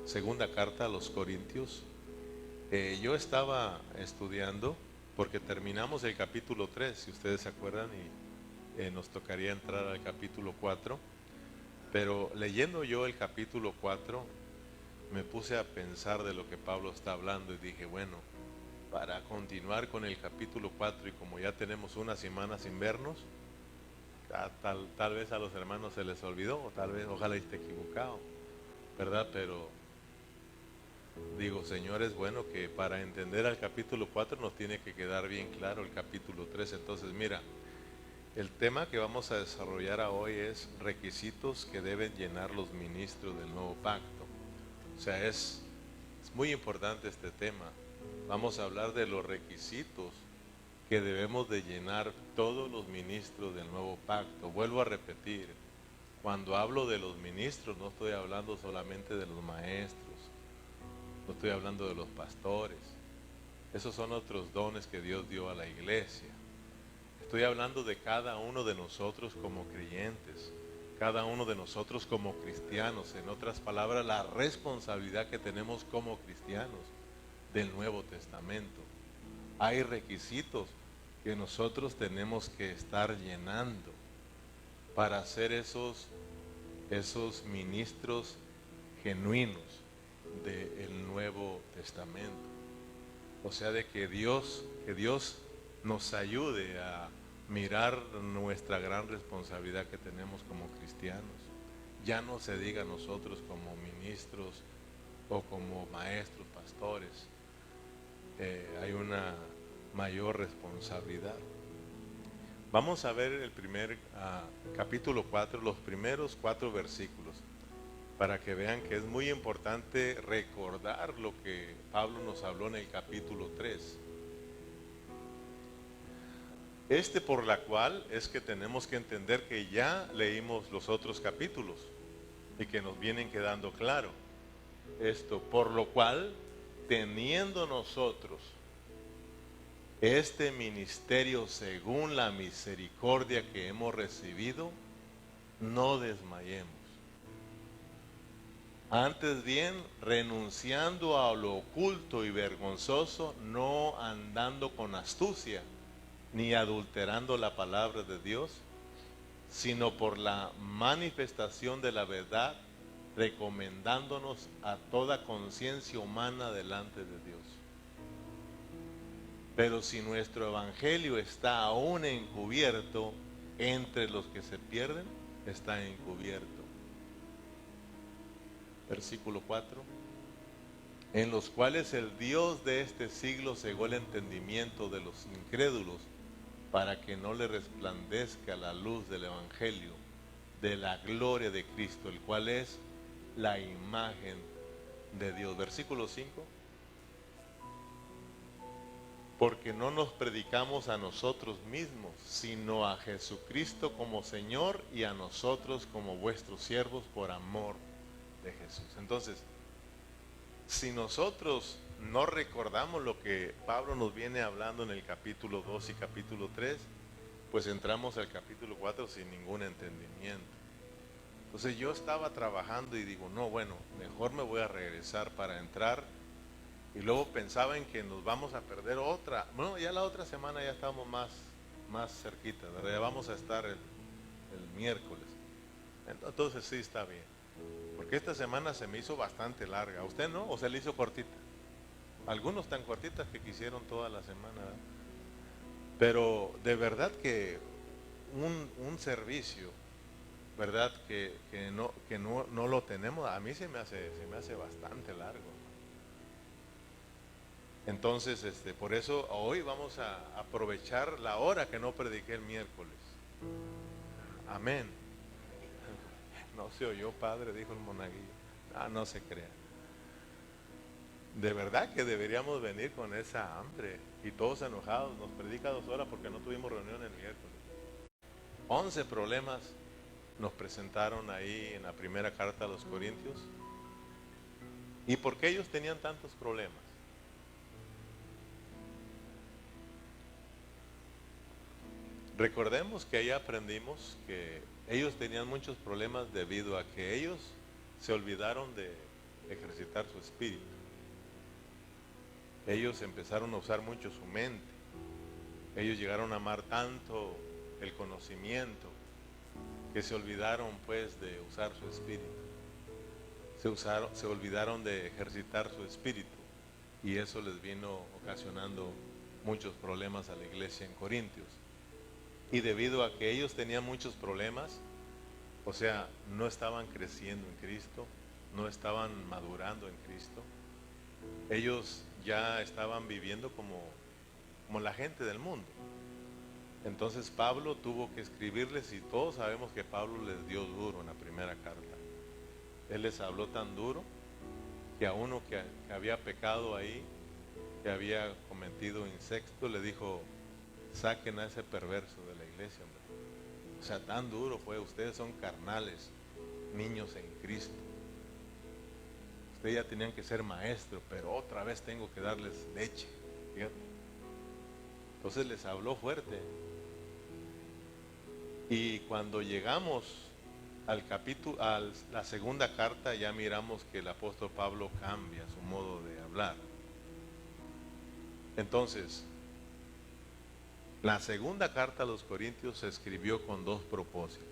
segunda carta a los Corintios. Yo estaba estudiando porque terminamos el capítulo 3, si ustedes se acuerdan, y nos tocaría entrar al capítulo 4. Pero leyendo yo el capítulo 4, me puse a pensar de lo que Pablo está hablando y dije, bueno, para continuar con el capítulo 4 y como ya tenemos una semana sin vernos, tal vez a los hermanos se les olvidó, o tal vez, ojalá esté equivocado, ¿verdad? Pero digo, Señor, es bueno que para entender al capítulo 4 nos tiene que quedar bien claro el capítulo 3. Entonces, mira, el tema que vamos a desarrollar hoy es requisitos que deben llenar los ministros del nuevo pacto. O sea, es muy importante este tema. Vamos a hablar de los requisitos que debemos de llenar todos los ministros del nuevo pacto. Vuelvo a repetir, cuando hablo de los ministros no estoy hablando solamente de los maestros, no estoy hablando de los pastores. Esos son otros dones que Dios dio a la iglesia. Estoy hablando de cada uno de nosotros como creyentes, cada uno de nosotros como cristianos. En otras palabras, la responsabilidad que tenemos como cristianos del Nuevo Testamento. Hay requisitos que nosotros tenemos que estar llenando para ser esos ministros genuinos del Nuevo Testamento. O sea, de que Dios nos ayude a mirar nuestra gran responsabilidad que tenemos como cristianos. Ya no se diga nosotros como ministros o como maestros, pastores. Hay una mayor responsabilidad. Vamos a ver el primer capítulo 4, los primeros 4 versículos, para que vean que es muy importante recordar lo que Pablo nos habló en el capítulo 3. Por la cual es que tenemos que entender que ya leímos los otros capítulos y que nos vienen quedando claro. Por lo cual, teniendo nosotros este ministerio según la misericordia que hemos recibido, no desmayemos. Antes bien, renunciando a lo oculto y vergonzoso, no andando con astucia, ni adulterando la palabra de Dios, sino por la manifestación de la verdad, recomendándonos a toda conciencia humana delante de Dios. Pero si nuestro evangelio está aún encubierto, entre los que se pierden, está encubierto. Versículo 4. En los cuales el Dios de este siglo cegó el entendimiento de los incrédulos, para que no le resplandezca la luz del evangelio de la gloria de Cristo, el cual es la imagen de Dios. Versículo 5. Porque no nos predicamos a nosotros mismos, sino a Jesucristo como Señor y a nosotros como vuestros siervos por amor de Jesús. Entonces, si nosotros no recordamos lo que Pablo nos viene hablando en el capítulo 2 y capítulo 3, pues entramos al capítulo 4 sin ningún entendimiento. Entonces yo estaba trabajando y digo, no, bueno, mejor me voy a regresar para entrar. Y luego pensaba en que nos vamos a perder otra. Bueno, ya la otra semana ya estamos más cerquita, ¿verdad? Ya vamos a estar el miércoles. Entonces sí está bien. Porque esta semana se me hizo bastante larga. ¿A usted no? ¿O se le hizo cortita? Algunos tan cortitas que quisieron toda la semana, ¿verdad? Pero de verdad que un servicio, ¿verdad? Que no lo tenemos, a mí se me hace bastante largo. Entonces, por eso hoy vamos a aprovechar la hora que no prediqué el miércoles. Amén. No se oyó, padre, dijo el monaguillo. No se crea. De verdad que deberíamos venir con esa hambre y todos enojados. Nos predica 2 horas porque no tuvimos reunión el miércoles. 11 problemas nos presentaron ahí en la primera carta a los Corintios. ¿Y por qué ellos tenían tantos problemas? Recordemos que ahí aprendimos que ellos tenían muchos problemas debido a que ellos se olvidaron de ejercitar ejercitar su espíritu. Ellos empezaron a usar mucho su mente. Ellos llegaron a amar tanto el conocimiento que se olvidaron pues de usar su espíritu. Se olvidaron de ejercitar su espíritu, y eso les vino ocasionando muchos problemas a la iglesia en Corintios. Y debido a que ellos tenían muchos problemas, o sea, no estaban creciendo en Cristo, no estaban madurando en Cristo, ellos ya estaban viviendo como la gente del mundo. Entonces Pablo tuvo que escribirles, y todos sabemos que Pablo les dio duro en la primera carta. Él les habló tan duro que a uno que había pecado ahí, que había cometido incesto, le dijo: saquen a ese perverso de la iglesia, hombre. O sea, tan duro fue. Ustedes son carnales, niños en Cristo. Ustedes ya tenían que ser maestros, pero otra vez tengo que darles leche. Fíjate. Entonces les habló fuerte. Y cuando llegamos al capítulo, a la segunda carta, ya miramos que el apóstol Pablo cambia su modo de hablar. Entonces, la segunda carta a los Corintios se escribió con dos propósitos.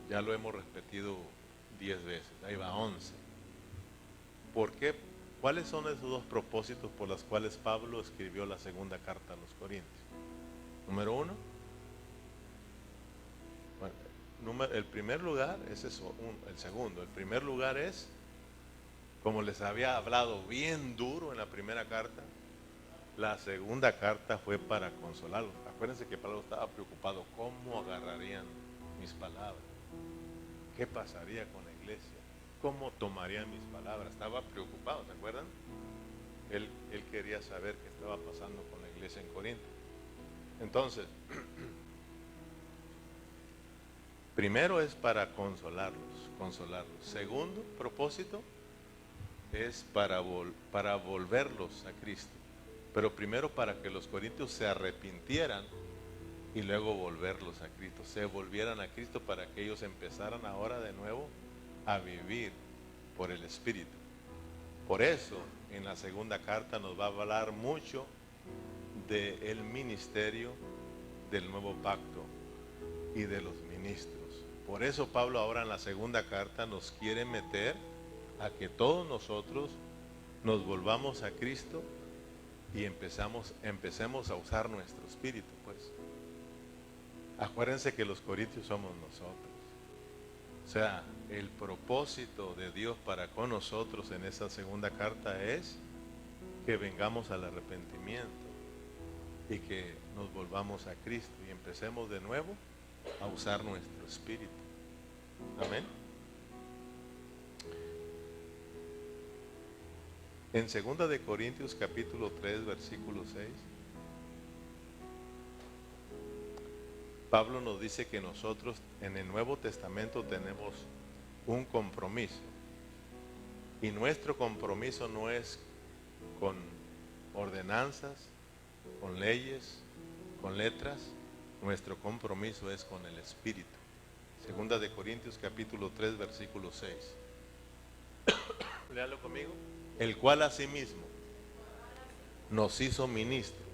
Ya lo hemos repetido 10 veces, ahí va 11. ¿Por qué? ¿Cuáles son esos dos propósitos por los cuales Pablo escribió la segunda carta a los Corintios? Número uno, bueno, el primer lugar es eso, el segundo. El primer lugar es, como les había hablado bien duro en la primera carta, la segunda carta fue para consolarlos. Acuérdense que Pablo estaba preocupado: ¿cómo agarrarían mis palabras? ¿Qué pasaría con la iglesia? ¿Cómo tomarían mis palabras? Estaba preocupado, ¿se acuerdan? Él quería saber qué estaba pasando con la iglesia en Corinto. Entonces, primero es para consolarlos. Segundo propósito es para volverlos a Cristo. Pero primero para que los corintios se arrepintieran y luego volverlos a Cristo. Se volvieran a Cristo para que ellos empezaran ahora de nuevo a vivir por el Espíritu. Por eso en la segunda carta nos va a hablar mucho del ministerio del nuevo pacto y de los ministros. Por eso Pablo ahora en la segunda carta nos quiere meter a que todos nosotros nos volvamos a Cristo y empecemos a usar nuestro espíritu, pues. Acuérdense que los corintios somos nosotros. O sea, el propósito de Dios para con nosotros en esa segunda carta es que vengamos al arrepentimiento y que nos volvamos a Cristo y empecemos de nuevo a usar nuestro espíritu. Amén. En 2 de Corintios capítulo 3 versículo 6, Pablo nos dice que nosotros en el Nuevo Testamento tenemos un compromiso, y nuestro compromiso no es con ordenanzas, con leyes, con letras. Nuestro compromiso es con el Espíritu. 2 de Corintios capítulo 3 versículo 6. Léalo conmigo. El cual asimismo nos hizo ministros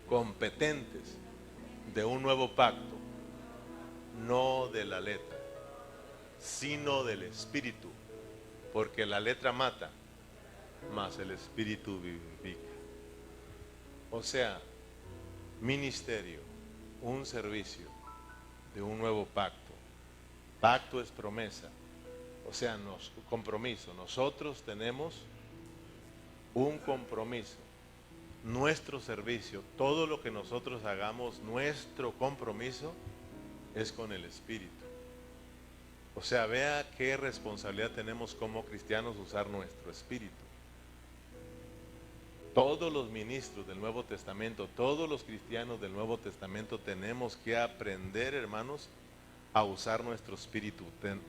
competentes de un nuevo pacto, no de la letra, sino del Espíritu, porque la letra mata, mas el Espíritu vivifica. O sea, ministerio, un servicio de un nuevo pacto. Pacto es promesa, o sea, compromiso. Nosotros tenemos un compromiso. Nuestro servicio, todo lo que nosotros hagamos, nuestro compromiso es con el Espíritu. O sea, vea qué responsabilidad tenemos como cristianos usar nuestro espíritu. Todos los ministros del Nuevo Testamento, todos los cristianos del Nuevo Testamento tenemos que aprender, hermanos, a usar nuestro espíritu.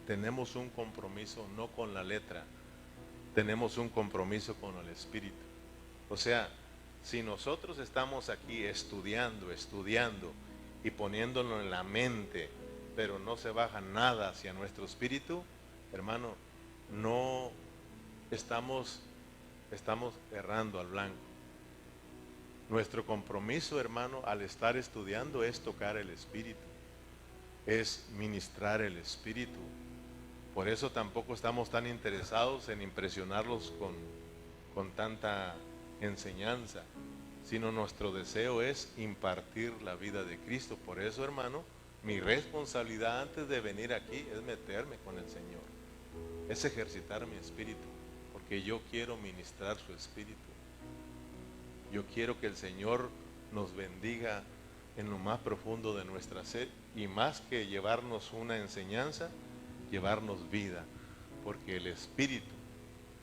Tenemos un compromiso no con la letra, tenemos un compromiso con el Espíritu. O sea, si nosotros estamos aquí estudiando y poniéndolo en la mente, pero no se baja nada hacia nuestro espíritu, hermano, no estamos errando al blanco. Nuestro compromiso, hermano, al estar estudiando es tocar el Espíritu, es ministrar el Espíritu. Por eso tampoco estamos tan interesados en impresionarlos con tanta enseñanza, sino nuestro deseo es impartir la vida de Cristo. Por eso, hermano, mi responsabilidad antes de venir aquí es meterme con el Señor, es ejercitar mi espíritu, porque yo quiero ministrar su Espíritu. Yo quiero que el Señor nos bendiga en lo más profundo de nuestra ser, y más que llevarnos una enseñanza, llevarnos vida, porque el Espíritu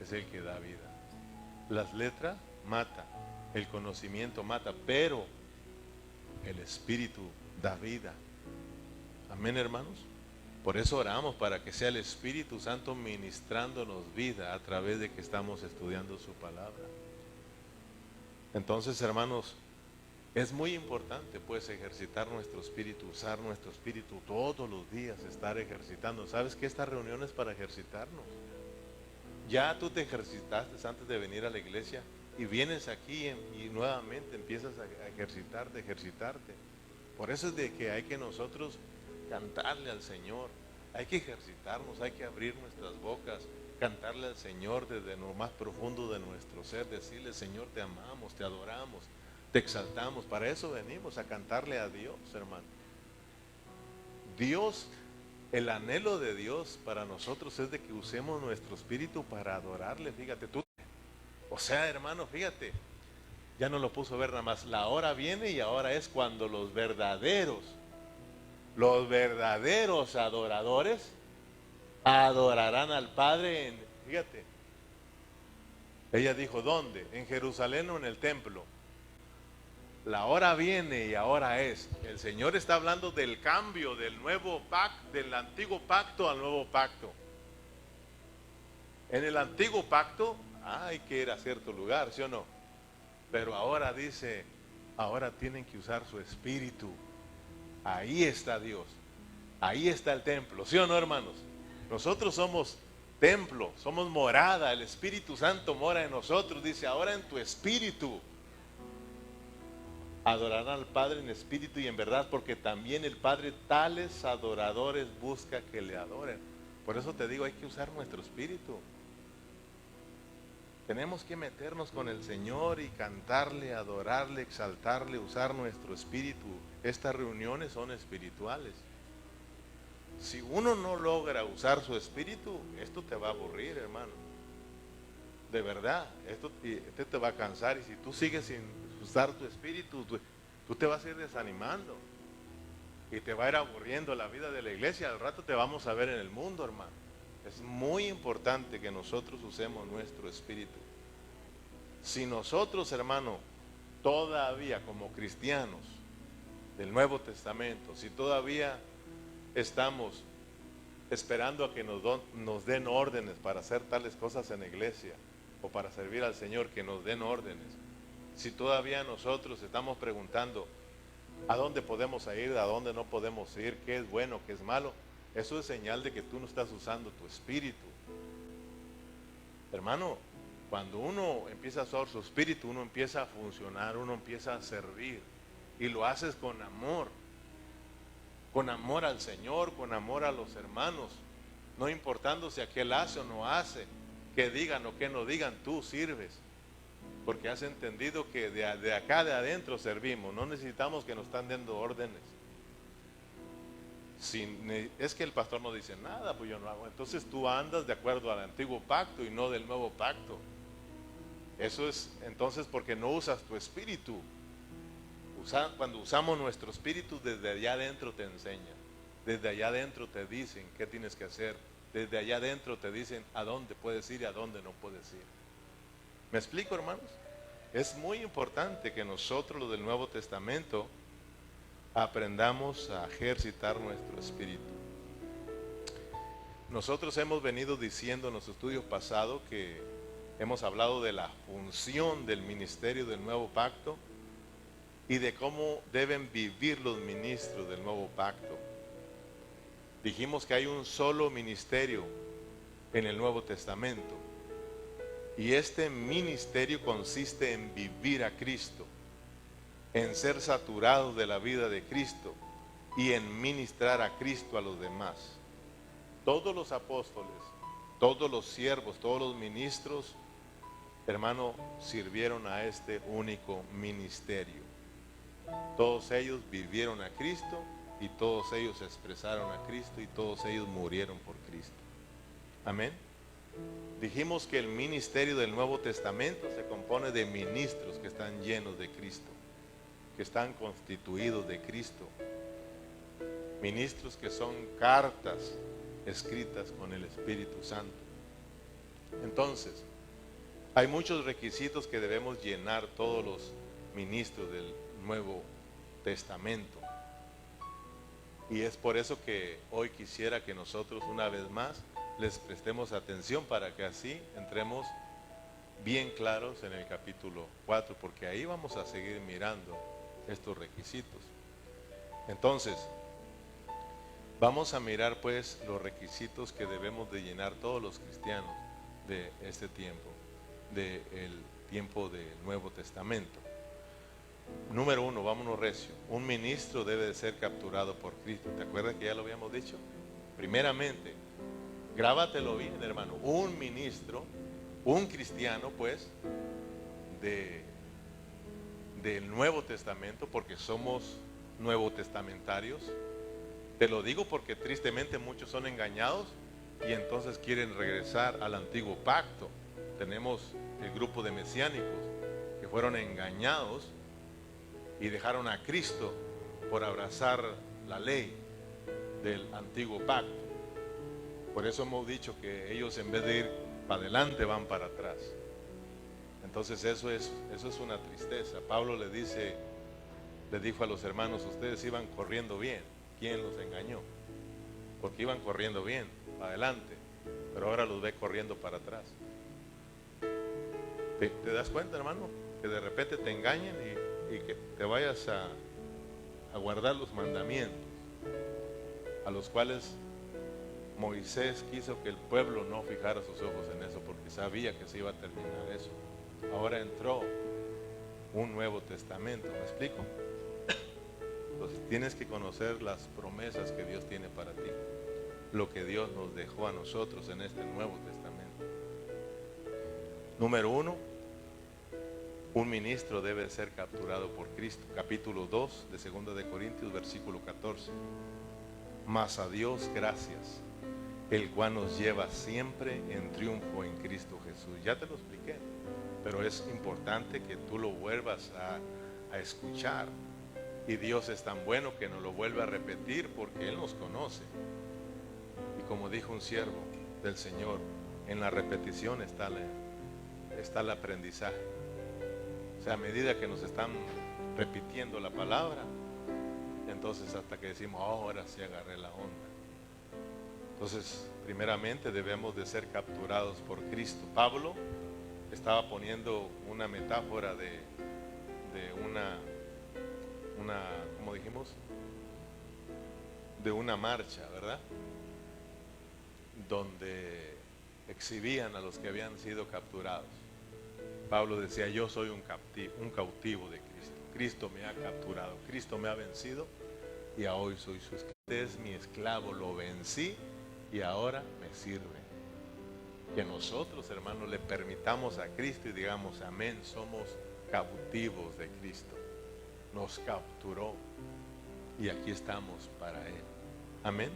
es el que da vida. Las letras matan, el conocimiento mata, pero el Espíritu da vida. Amén, hermanos. Por eso oramos para que sea el Espíritu Santo ministrándonos vida a través de que estamos estudiando su palabra. Entonces, hermanos, es muy importante pues ejercitar nuestro espíritu, usar nuestro espíritu todos los días, estar ejercitando. ¿Sabes que esta reunión es para ejercitarnos? Ya tú te ejercitaste antes de venir a la iglesia y vienes aquí y nuevamente empiezas a ejercitarte. Por eso es de que hay que nosotros cantarle al Señor, hay que ejercitarnos, hay que abrir nuestras bocas, cantarle al Señor desde lo más profundo de nuestro ser, decirle: Señor, te amamos, te adoramos, te exaltamos. Para eso venimos, a cantarle a Dios, hermano. Dios, el anhelo de Dios para nosotros es de que usemos nuestro espíritu para adorarle. Fíjate tú, o sea, hermano, fíjate, ya no lo puso a ver nada más. La hora viene y ahora es cuando los verdaderos adoradores adorarán al Padre fíjate, ella dijo: ¿dónde? ¿En Jerusalén o en el templo? La hora viene y ahora es. El Señor está hablando del cambio del nuevo pacto, del antiguo pacto al nuevo pacto. En el antiguo pacto hay que ir a cierto lugar, ¿sí o no? Pero ahora dice, ahora tienen que usar su espíritu. Ahí está Dios, ahí está el templo, ¿sí o no, hermanos? Nosotros somos templo, somos morada, el Espíritu Santo mora en nosotros. Dice: ahora en tu espíritu adorarán al Padre en espíritu y en verdad, porque también el Padre tales adoradores busca que le adoren. Por eso te digo, hay que usar nuestro espíritu. Tenemos que meternos con el Señor y cantarle, adorarle, exaltarle, usar nuestro espíritu. Estas reuniones son espirituales. Si uno no logra usar su espíritu, esto te va a aburrir, hermano. De verdad, esto te va a cansar. Y si tú sigues sin usar tu espíritu, tú te vas a ir desanimando y te va a ir aburriendo la vida de la iglesia. Al rato te vamos a ver en el mundo, hermano. Es muy importante que nosotros usemos nuestro espíritu. Si nosotros, hermano, todavía como cristianos del Nuevo Testamento, si todavía estamos esperando a que nos den órdenes para hacer tales cosas en la iglesia o para servir al Señor, que nos den órdenes, si todavía nosotros estamos preguntando a dónde podemos ir, a dónde no podemos ir, qué es bueno, qué es malo, eso es señal de que tú no estás usando tu espíritu. Hermano, cuando uno empieza a usar su espíritu, uno empieza a funcionar, uno empieza a servir, y lo haces con amor al Señor, con amor a los hermanos, no importando si aquel hace o no hace, que digan o que no digan, tú sirves, porque has entendido que de acá de adentro servimos, no necesitamos que nos están dando órdenes. Es que el pastor no dice nada, pues yo no hago. Entonces tú andas de acuerdo al antiguo pacto y no del nuevo pacto. Eso es entonces porque no usas tu espíritu. Cuando usamos nuestro espíritu, desde allá adentro te enseñan, desde allá adentro te dicen qué tienes que hacer, desde allá adentro te dicen a dónde puedes ir y a dónde no puedes ir. ¿Me explico, hermanos? Es muy importante que nosotros, los del Nuevo Testamento, aprendamos a ejercitar nuestro espíritu. Nosotros hemos venido diciendo en los estudios pasados que hemos hablado de la función del ministerio del nuevo pacto y de cómo deben vivir los ministros del nuevo pacto. Dijimos que hay un solo ministerio en el Nuevo Testamento, Y este ministerio consiste en vivir a Cristo, en ser saturados de la vida de Cristo y en ministrar a Cristo a los demás. Todos los apóstoles, todos los siervos, todos los ministros, hermano, sirvieron a este único ministerio. Todos ellos vivieron a Cristo y todos ellos expresaron a Cristo y todos ellos murieron por Cristo. Amén. Dijimos que el ministerio del Nuevo Testamento se compone de ministros que están llenos de Cristo, que están constituidos de Cristo. Ministros que son cartas escritas con el Espíritu Santo. Entonces, hay muchos requisitos que debemos llenar todos los ministros del Nuevo Testamento. Y es por eso que hoy quisiera que nosotros una vez más les prestemos atención para que así entremos bien claros en el capítulo 4, porque ahí vamos a seguir mirando estos requisitos. Entonces, vamos a mirar pues los requisitos que debemos de llenar todos los cristianos de este tiempo, del tiempo del Nuevo Testamento. Número 1, vámonos recio. Un ministro debe de ser capturado por Cristo. ¿Te acuerdas que ya lo habíamos dicho? Primeramente, grábatelo bien, hermano. Un ministro, un cristiano, pues, del Nuevo Testamento, porque somos nuevo testamentarios. Te lo digo porque tristemente muchos son engañados y entonces quieren regresar al antiguo pacto. Tenemos el grupo de mesiánicos que fueron engañados y dejaron a Cristo por abrazar la ley del antiguo pacto. Por eso hemos dicho que ellos en vez de ir para adelante van para atrás. Entonces eso es una tristeza. Pablo le dijo a los hermanos, ustedes iban corriendo bien. ¿Quién los engañó? Porque iban corriendo bien, para adelante, pero ahora los ve corriendo para atrás. ¿Te das cuenta, hermano? Que de repente te engañen y que te vayas a guardar los mandamientos, a los cuales Moisés quiso que el pueblo no fijara sus ojos en eso, porque sabía que se iba a terminar eso. Ahora entró un Nuevo Testamento, ¿me explico? Entonces tienes que conocer las promesas que Dios tiene para ti, lo que Dios nos dejó a nosotros en este Nuevo Testamento. Número 1, un ministro debe ser capturado por Cristo. Capítulo 2 de 2 de Corintios, versículo 14. Mas a Dios gracias, el cual nos lleva siempre en triunfo en Cristo Jesús. Ya te lo expliqué, pero es importante que tú lo vuelvas a escuchar. Y Dios es tan bueno que nos lo vuelve a repetir porque Él nos conoce. Y como dijo un siervo del Señor, en la repetición está el aprendizaje. O sea, a medida que nos están repitiendo la palabra, entonces hasta que decimos, ahora sí agarré la onda. Entonces, primeramente debemos de ser capturados por Cristo. Pablo estaba poniendo una metáfora de una, ¿cómo dijimos? De una marcha, ¿verdad? Donde exhibían a los que habían sido capturados. Pablo decía, yo soy un cautivo de Cristo. Cristo me ha capturado, Cristo me ha vencido y hoy soy su esclavo. Este es mi esclavo, lo vencí y ahora me sirve. Que nosotros, hermanos, le permitamos a Cristo y digamos, amén, somos cautivos de Cristo. Nos capturó y aquí estamos para Él. Amén.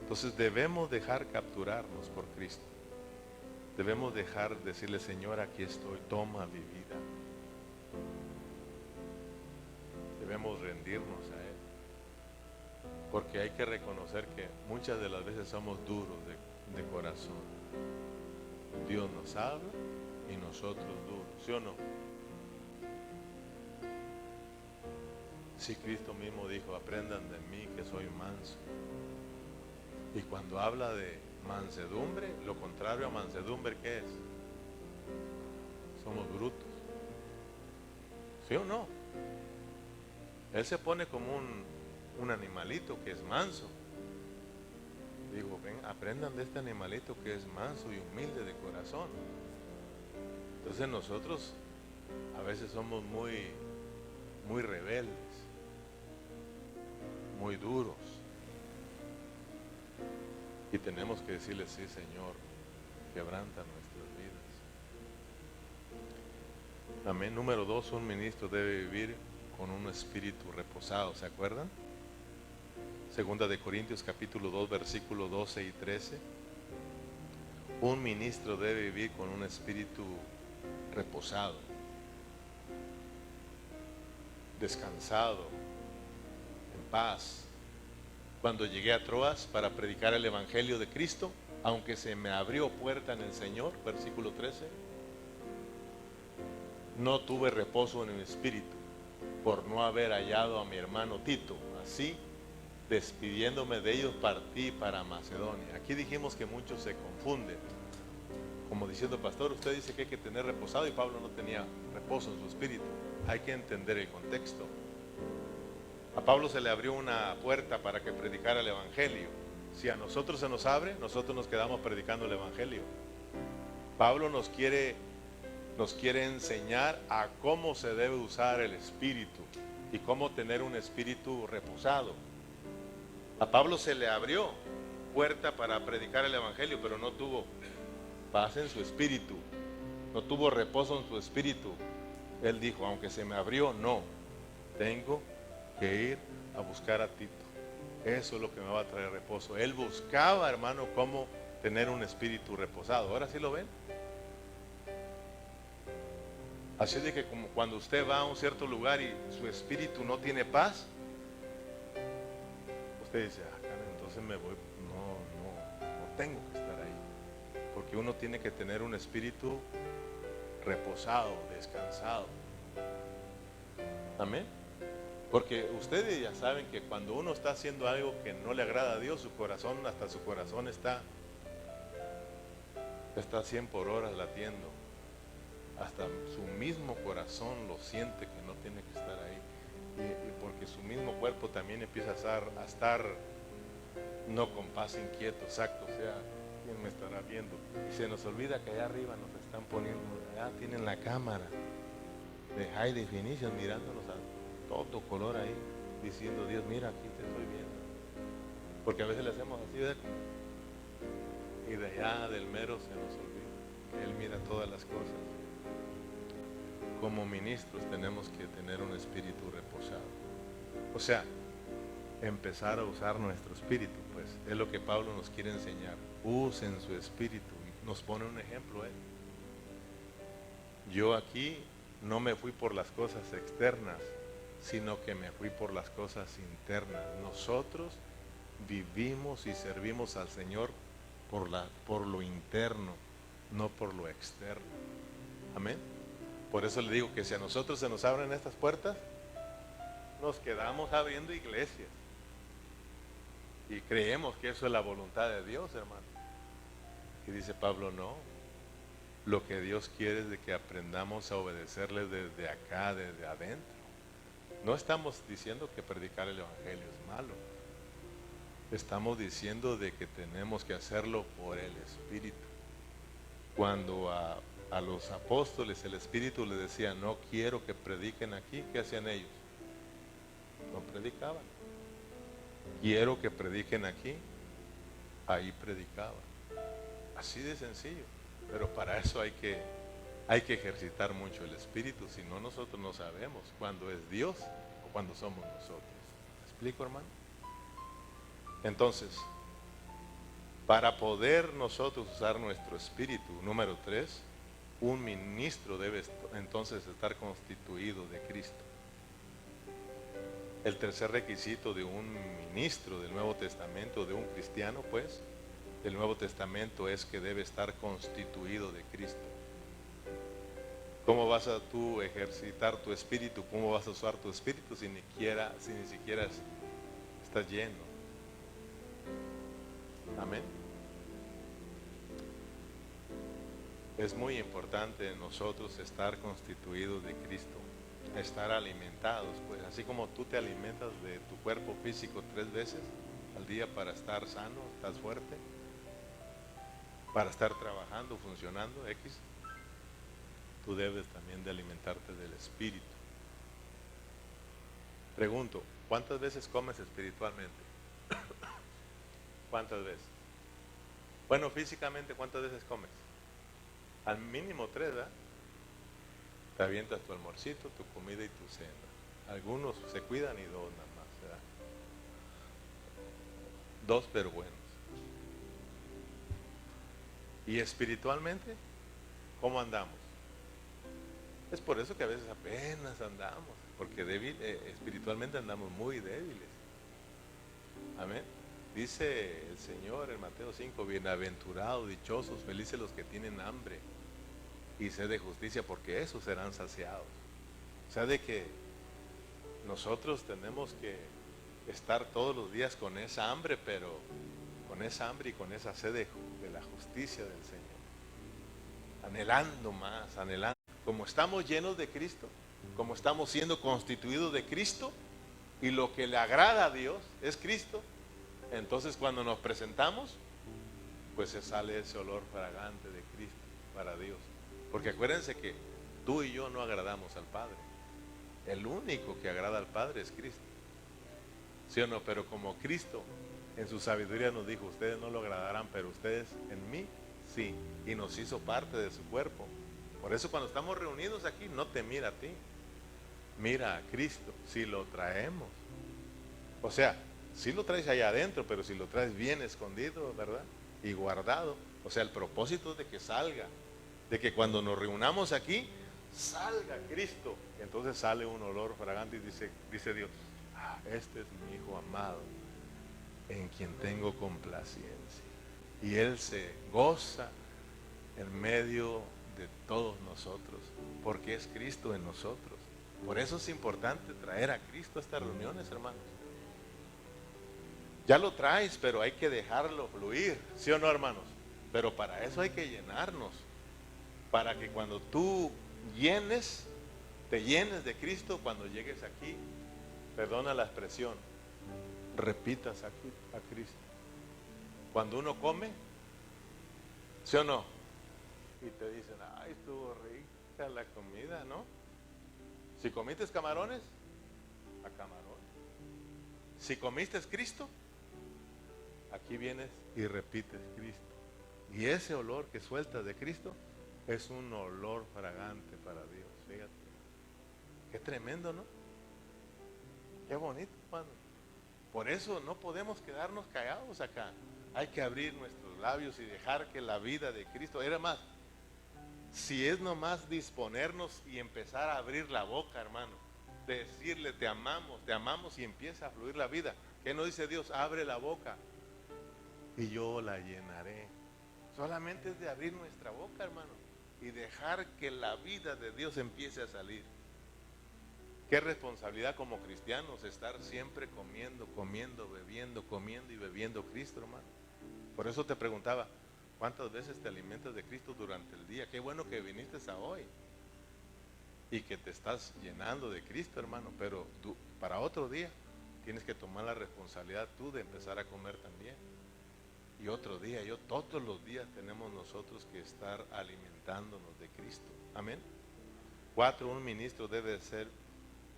Entonces debemos dejar capturarnos por Cristo. Debemos dejar decirle, Señor, aquí estoy, toma mi vida. Debemos rendirnos a Él. Porque hay que reconocer que muchas de las veces somos duros de corazón. Dios nos habla y nosotros duros, ¿sí o no? Si Cristo mismo dijo, aprendan de mí que soy manso. Y cuando habla de mansedumbre, lo contrario a mansedumbre, ¿qué es? Somos brutos. ¿Sí o no? Él se pone como un animalito que es manso. Digo, ven, aprendan de este animalito que es manso y humilde de corazón. Entonces nosotros a veces somos muy rebeldes, muy duros. Y tenemos que decirle, sí, Señor, quebranta nuestras vidas. Amén. Número 2, un ministro debe vivir con un espíritu reposado, ¿se acuerdan? Segunda de Corintios capítulo 2, versículos 12 y 13. Un ministro debe vivir con un espíritu reposado, descansado, en paz. Cuando llegué a Troas para predicar el evangelio de Cristo, aunque se me abrió puerta en el Señor, versículo 13, no tuve reposo en mi espíritu por no haber hallado a mi hermano Tito. Así, despidiéndome de ellos, partí para Macedonia. Aquí dijimos que muchos se confunden, como diciendo, pastor, usted dice que hay que tener reposado y Pablo no tenía reposo en su espíritu. Hay que entender el contexto. A Pablo se le abrió una puerta para que predicara el evangelio. Si a nosotros se nos abre, nosotros nos quedamos predicando el evangelio. Pablo nos quiere enseñar a cómo se debe usar el espíritu y cómo tener un espíritu reposado. A Pablo se le abrió puerta para predicar el evangelio, pero no tuvo paz en su espíritu, no tuvo reposo en su espíritu. Él dijo, aunque se me abrió, no, tengo que ir a buscar a Tito. Eso es lo que me va a traer reposo. Él buscaba, hermano, cómo tener un espíritu reposado. ¿Ahora sí lo ven? Así de que como cuando usted va a un cierto lugar y su espíritu no tiene paz, usted dice, entonces me voy, no tengo que estar ahí. Porque uno tiene que tener un espíritu reposado, descansado. Amén. Porque ustedes ya saben que cuando uno está haciendo algo que no le agrada a Dios, su corazón está a 100 por hora latiendo. Hasta su mismo corazón lo siente que no tiene que estar ahí. Y porque su mismo cuerpo también empieza a estar no con paz, inquieto, exacto. O sea, ¿quién me estará viendo? Y se nos olvida que allá arriba nos están poniendo, allá tienen la cámara de high definition mirándonos a todo color ahí, diciendo, Dios, mira, aquí te estoy viendo. Porque a veces le hacemos así, ¿verdad? Y de allá del mero se nos olvida que Él mira todas las cosas. Como ministros tenemos que tener un espíritu reposado. O sea, empezar a usar nuestro espíritu, pues es lo que Pablo nos quiere enseñar. Usen su espíritu. Nos pone un ejemplo, Yo aquí no me fui por las cosas externas, sino que me fui por las cosas internas. Nosotros vivimos y servimos al Señor por lo interno, no por lo externo. Amén. Por eso le digo que si a nosotros se nos abren estas puertas, nos quedamos abriendo iglesias. Y creemos que eso es la voluntad de Dios, hermano. Y dice Pablo, no. Lo que Dios quiere es de que aprendamos a obedecerle desde acá, desde adentro. No estamos diciendo que predicar el evangelio es malo. Estamos diciendo de que tenemos que hacerlo por el Espíritu. Cuando a los apóstoles el Espíritu les decía, no quiero que prediquen aquí, ¿qué hacían ellos? No predicaban. Quiero que prediquen aquí, ahí predicaban. Así de sencillo. Pero para eso hay que ejercitar mucho el Espíritu, si no nosotros no sabemos cuándo es Dios o cuándo somos nosotros. ¿Me explico, hermano? Entonces, para poder nosotros usar nuestro espíritu, número 3, un ministro debe entonces estar constituido de Cristo. El tercer requisito de un ministro del Nuevo Testamento, de un cristiano, pues, del Nuevo Testamento es que debe estar constituido de Cristo. ¿Cómo vas a tú ejercitar tu espíritu? ¿Cómo vas a usar tu espíritu si ni siquiera estás lleno? Amén. Es muy importante en nosotros estar constituidos de Cristo, estar alimentados, pues así como tú te alimentas de tu cuerpo físico 3 veces al día para estar sano, estás fuerte, para estar trabajando, funcionando, tú debes también de alimentarte del Espíritu. Pregunto, ¿cuántas veces comes espiritualmente? ¿Cuántas veces? Bueno, físicamente, ¿cuántas veces comes? Al mínimo 3, ¿verdad? Te avientas tu almuercito, tu comida y tu cena. Algunos se cuidan y 2 nada más, ¿verdad? 2 pero buenos. ¿Y espiritualmente? ¿Cómo andamos? Es por eso que a veces apenas andamos, porque espiritualmente andamos muy débiles. Amén. Dice el Señor en Mateo 5, bienaventurados, dichosos, felices los que tienen hambre y sed de justicia, porque esos serán saciados. O sea, de que nosotros tenemos que estar todos los días con esa hambre, pero con esa hambre y con esa sed de la justicia del Señor. Anhelando más, anhelando. Como estamos llenos de Cristo, como estamos siendo constituidos de Cristo, y lo que le agrada a Dios es Cristo, entonces cuando nos presentamos, pues se sale ese olor fragante de Cristo para Dios. Porque acuérdense que tú y yo no agradamos al Padre. El único que agrada al Padre es Cristo. ¿Sí o no? Pero como Cristo en su sabiduría nos dijo, ustedes no lo agradarán, pero ustedes en mí sí. Y nos hizo parte de su cuerpo. Por eso cuando estamos reunidos aquí, no te mira a ti. Mira a Cristo, si lo traemos. O sea, si lo traes allá adentro, pero si lo traes bien escondido, ¿verdad? Y guardado. O sea, el propósito es de que salga. De que cuando nos reunamos aquí, salga Cristo. Entonces sale un olor fragante y dice Dios, este es mi Hijo amado, en quien tengo complacencia. Y Él se goza en medio de todos nosotros, porque es Cristo en nosotros. Por eso es importante traer a Cristo a estas reuniones, hermanos. Ya lo traes, pero hay que dejarlo fluir, ¿sí o no, hermanos? Pero para eso hay que llenarnos, para que cuando tú te llenes de Cristo, cuando llegues aquí, perdona la expresión, repitas a Cristo. Cuando uno come, ¿sí o no? Y te dicen, ay, estuvo rica la comida, ¿no? Si comiste camarones, a camarones. Si comiste Cristo, aquí vienes y repites Cristo. Y ese olor que sueltas de Cristo es un olor fragante para Dios. Fíjate. Qué tremendo, ¿no? Qué bonito, hermano. Por eso no podemos quedarnos callados acá. Hay que abrir nuestros labios y dejar que la vida de Cristo, era más, si es nomás disponernos y empezar a abrir la boca, hermano, decirle te amamos y empieza a fluir la vida. ¿Qué nos dice Dios? Abre la boca y yo la llenaré. Solamente es de abrir nuestra boca, hermano, y dejar que la vida de Dios empiece a salir. Qué responsabilidad como cristianos estar siempre comiendo, bebiendo Cristo, hermano. Por eso te preguntaba, ¿cuántas veces te alimentas de Cristo durante el día? Qué bueno que viniste a hoy y que te estás llenando de Cristo, hermano, pero tú, para otro día tienes que tomar la responsabilidad tú de empezar a comer también. Y otro día, todos los días tenemos nosotros que estar alimentándonos de Cristo. Amén. 4, un ministro debe ser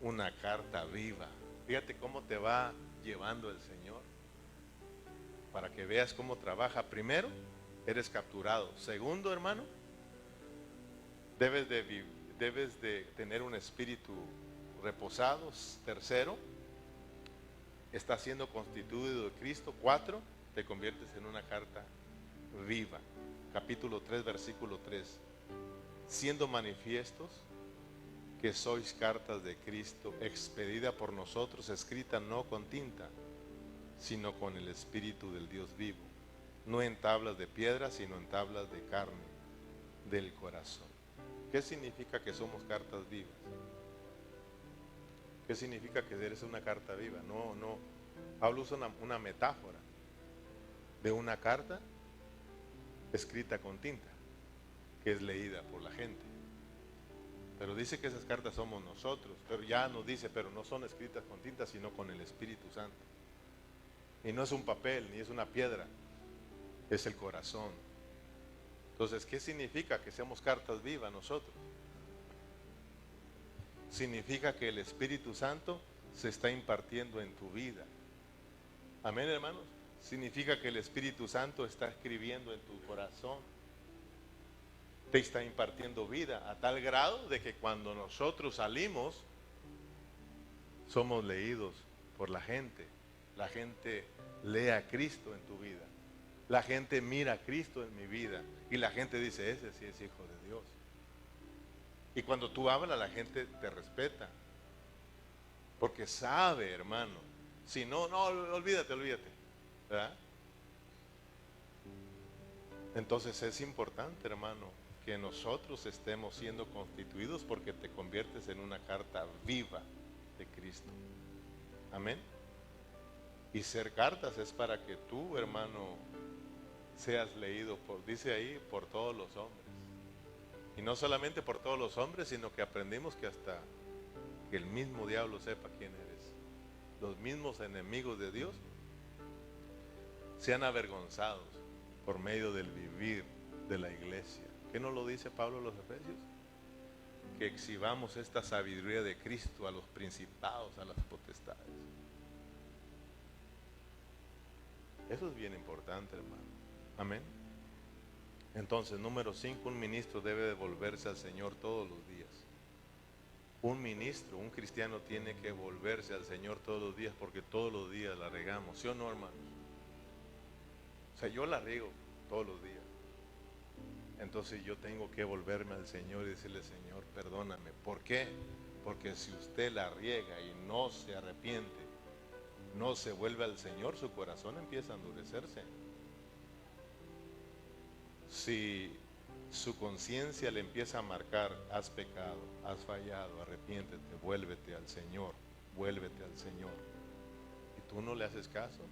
una carta viva. Fíjate cómo te va llevando el Señor, para que veas cómo trabaja. Primero, eres capturado. Segundo, hermano, debes de tener un espíritu reposado. Tercero, estás siendo constituido de Cristo. 4, te conviertes en una carta viva. Capítulo 3, versículo 3. Siendo manifiestos que sois cartas de Cristo, expedida por nosotros, escrita no con tinta, sino con el Espíritu del Dios vivo, no en tablas de piedra, sino en tablas de carne, del corazón. ¿Qué significa que somos cartas vivas? ¿Qué significa que eres una carta viva? No, Pablo usa una metáfora de una carta escrita con tinta, que es leída por la gente. Pero dice que esas cartas somos nosotros, pero ya nos dice, pero no son escritas con tinta, sino con el Espíritu Santo. Y no es un papel, ni es una piedra, es el corazón. Entonces, ¿qué significa que seamos cartas vivas nosotros? significa que el Espíritu Santo se está impartiendo en tu vida. Amén, hermanos. Significa que el Espíritu Santo está escribiendo en tu corazón. Te está impartiendo vida a tal grado de que cuando nosotros salimos, somos leídos por la gente. La gente lee a Cristo en tu vida. La gente mira a Cristo en mi vida. Y la gente dice, ese sí es hijo de Dios. Y cuando tú hablas, la gente te respeta. Porque sabe, hermano. Si no, no, olvídate. ¿Verdad? Entonces es importante, hermano, que nosotros estemos siendo constituidos, porque te conviertes en una carta viva de Cristo. Amén. Y ser cartas es para que tú, hermano, seas leído dice ahí, por todos los hombres. Y no solamente por todos los hombres, sino que aprendimos que hasta que el mismo diablo sepa quién eres. Los mismos enemigos de Dios sean avergonzados por medio del vivir de la iglesia. ¿Qué nos lo dice Pablo a los Efesios? Que exhibamos esta sabiduría de Cristo a los principados, a las potestades. Eso es bien importante, hermano. Amén. Entonces, número 5, un ministro debe devolverse al Señor todos los días. Un ministro, un cristiano tiene que volverse al Señor todos los días, porque todos los días la regamos, ¿sí o no, hermanos? O sea, yo la riego todos los días. Entonces yo tengo que volverme al Señor y decirle, Señor, perdóname. ¿Por qué? Porque si usted la riega y no se arrepiente, no se vuelve al Señor, su corazón empieza a endurecerse. Si su conciencia le empieza a marcar, has pecado, has fallado, arrepiéntete, vuélvete al Señor, y tú no le haces caso,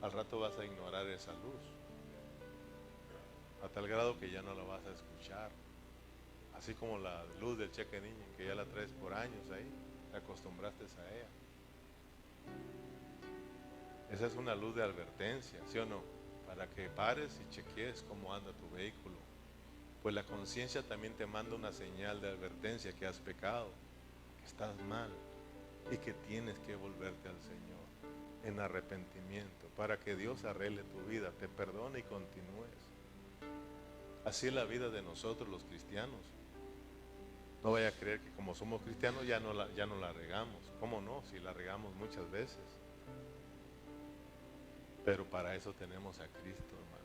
al rato vas a ignorar esa luz, a tal grado que ya no la vas a escuchar. Así como la luz del cheque niño, que ya la traes por años ahí, te acostumbraste a ella. Esa es una luz de advertencia, ¿sí o no? Para que pares y chequees cómo anda tu vehículo. Pues la conciencia también te manda una señal de advertencia que has pecado, que estás mal y que tienes que volverte al Señor en arrepentimiento para que Dios arregle tu vida, te perdone y continúes. Así es la vida de nosotros los cristianos. No vaya a creer que como somos cristianos ya no la regamos. ¿Cómo no? Si la regamos muchas veces. Pero para eso tenemos a Cristo, hermano.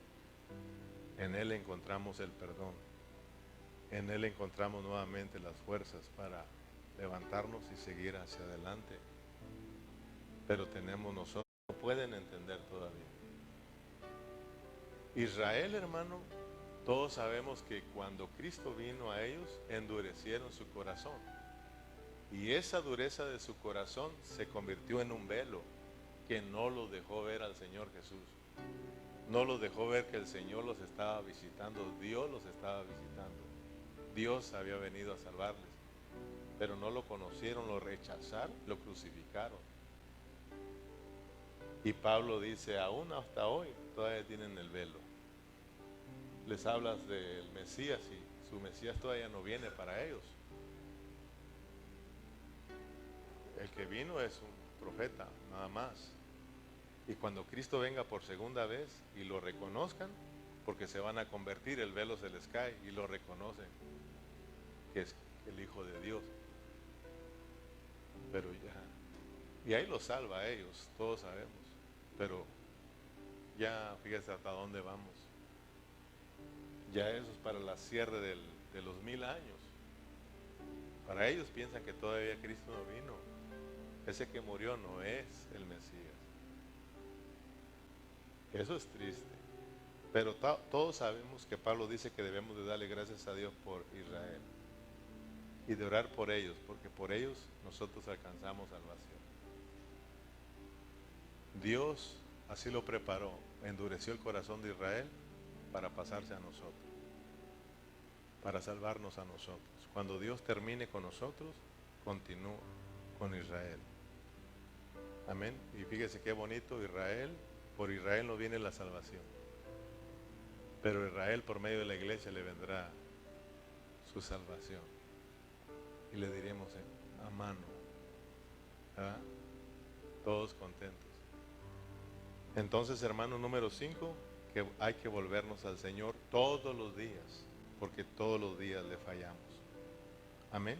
En Él encontramos el perdón. En Él encontramos nuevamente las fuerzas para levantarnos y seguir hacia adelante. Pero tenemos nosotros, no pueden entender todavía. Israel, hermano, todos sabemos que cuando Cristo vino a ellos, endurecieron su corazón. Y esa dureza de su corazón se convirtió en un velo que no los dejó ver al Señor Jesús. No los dejó ver que el Señor los estaba visitando. Dios los estaba visitando. Dios había venido a salvarles. Pero no lo conocieron, lo rechazaron, lo crucificaron. Y Pablo dice, aún hasta hoy todavía tienen el velo. Les hablas del Mesías y su Mesías todavía no viene para ellos. El que vino es un profeta, nada más. Y cuando Cristo venga por segunda vez y lo reconozcan, porque se van a convertir, el velo se les cae y lo reconocen, que es el Hijo de Dios. Pero ya, y ahí lo salva a ellos, todos sabemos. Pero ya fíjese hasta dónde vamos. Ya eso es para la cierre de los 1000 años. Para ellos piensan que todavía Cristo no vino. Ese que murió no es el Mesías. Eso es triste. Pero todos sabemos que Pablo dice que debemos de darle gracias a Dios por Israel. Y de orar por ellos, porque por ellos nosotros alcanzamos salvación. Dios así lo preparó, endureció el corazón de Israel para pasarse a nosotros, para salvarnos a nosotros. Cuando Dios termine con nosotros, continúa con Israel. Amén. Y fíjese qué bonito Israel, por Israel no viene la salvación. Pero Israel por medio de la iglesia le vendrá su salvación. y le diremos a mano, ¿verdad? Todos contentos. Entonces, hermano, número 5, que hay que volvernos al Señor todos los días, porque todos los días le fallamos. Amén.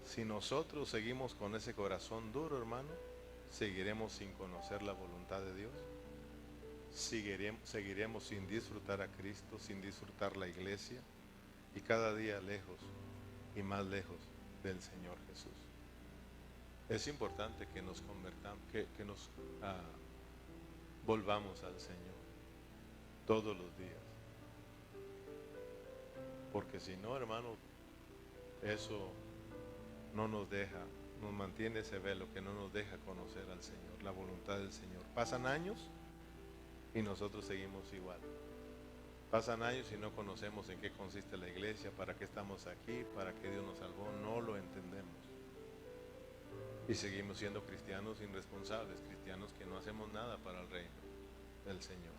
Si nosotros seguimos con ese corazón duro, hermano, seguiremos sin conocer la voluntad de Dios. Seguiremos sin disfrutar a Cristo, sin disfrutar la iglesia, y cada día lejos y más lejos del Señor Jesús. Es importante que nos convertamos, que nos volvamos al Señor todos los días. Porque si no, hermano, eso no nos deja, nos mantiene ese velo que no nos deja conocer al Señor, la voluntad del Señor. Pasan años y nosotros seguimos igual. Pasan años y no conocemos en qué consiste la iglesia, para qué estamos aquí, para qué Dios nos salvó, no lo entendemos. Y seguimos siendo cristianos irresponsables, cristianos que no hacemos nada para el reino del Señor.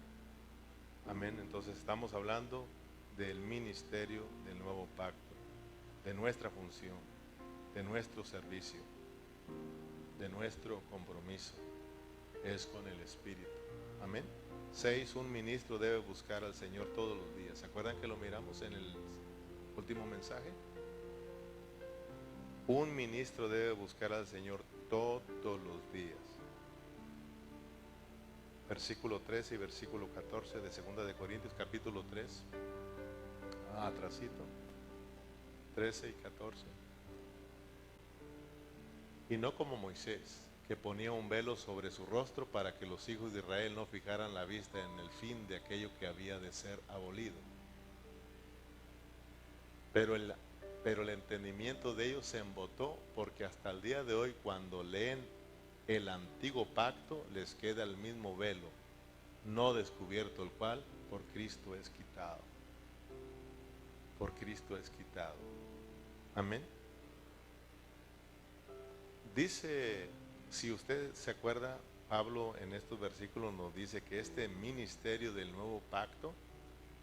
Amén. Entonces estamos hablando del ministerio del nuevo pacto, de nuestra función, de nuestro servicio, de nuestro compromiso. Es con el Espíritu. Amén. 6. Un ministro debe buscar al Señor todos los días. ¿Se acuerdan que lo miramos en el último mensaje? Un ministro debe buscar al Señor todos los días. Versículo 13 y versículo 14 de 2 de Corintios, capítulo 3. Atrasito. 13 y 14. Y no como Moisés, que ponía un velo sobre su rostro para que los hijos de Israel no fijaran la vista en el fin de aquello que había de ser abolido. Pero el entendimiento de ellos se embotó, porque hasta el día de hoy, cuando leen el antiguo pacto, les queda el mismo velo, no descubierto, el cual por Cristo es quitado. Por Cristo es quitado. Amén. Dice, si usted se acuerda, Pablo en estos versículos nos dice que este ministerio del nuevo pacto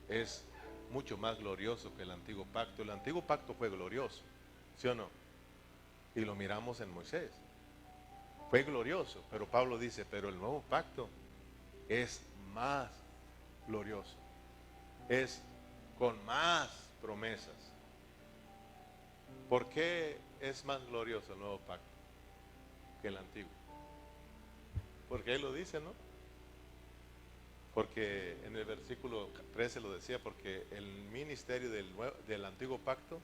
es mucho más glorioso que el antiguo pacto. El antiguo pacto fue glorioso, ¿sí o no? Y lo miramos en Moisés. Fue glorioso, pero Pablo dice, pero el nuevo pacto es más glorioso. Es con más promesas. ¿Por qué es más glorioso el nuevo pacto que el antiguo? Porque él lo dice, ¿no? Porque en el versículo 13 lo decía, porque el ministerio del antiguo pacto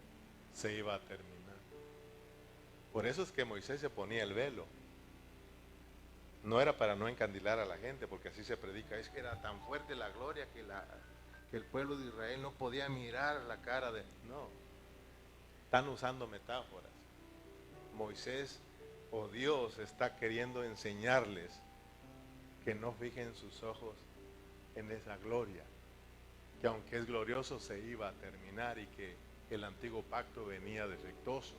se iba a terminar. Por eso es que Moisés se ponía el velo. No era para no encandilar a la gente, porque así se predica. Es que era tan fuerte la gloria que el pueblo de Israel no podía mirar la cara de... No, están usando metáforas. Moisés o Dios está queriendo enseñarles que no fijen sus ojos en esa gloria, que aunque es glorioso se iba a terminar y que el antiguo pacto venía defectuoso.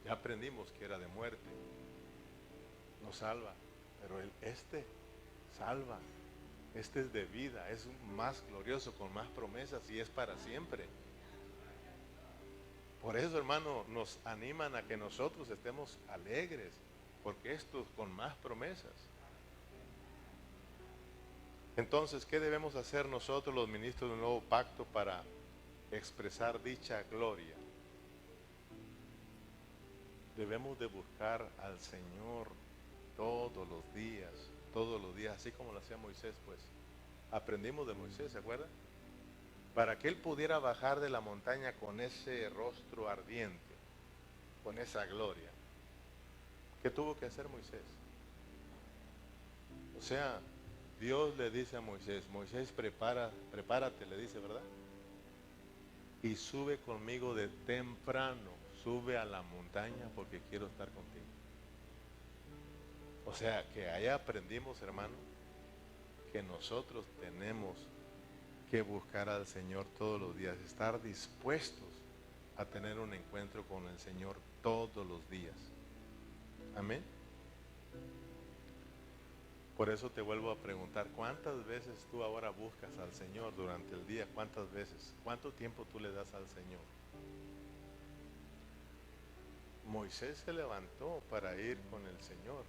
Ya aprendimos que era de muerte, no salva, pero este salva, este es de vida, es más glorioso, con más promesas y es para siempre. Por eso, hermano, nos animan a que nosotros estemos alegres, porque esto es con más promesas. Entonces, ¿qué debemos hacer nosotros los ministros del nuevo pacto para expresar dicha gloria? Debemos de buscar al Señor todos los días, así como lo hacía Moisés, pues. Aprendimos de Moisés, ¿se acuerdan? Para que él pudiera bajar de la montaña con ese rostro ardiente, con esa gloria. ¿Qué tuvo que hacer Moisés? O sea, Dios le dice a Moisés, Moisés, prepárate, le dice, ¿verdad? Y sube conmigo de temprano, sube a la montaña porque quiero estar contigo. O sea, que ahí aprendimos, hermano, que nosotros tenemos que buscar al Señor todos los días, estar dispuestos a tener un encuentro con el Señor todos los días. Amén. Por eso te vuelvo a preguntar, ¿cuántas veces tú ahora buscas al Señor durante el día? ¿Cuántas veces? ¿Cuánto tiempo tú le das al Señor? Moisés se levantó para ir con el Señor,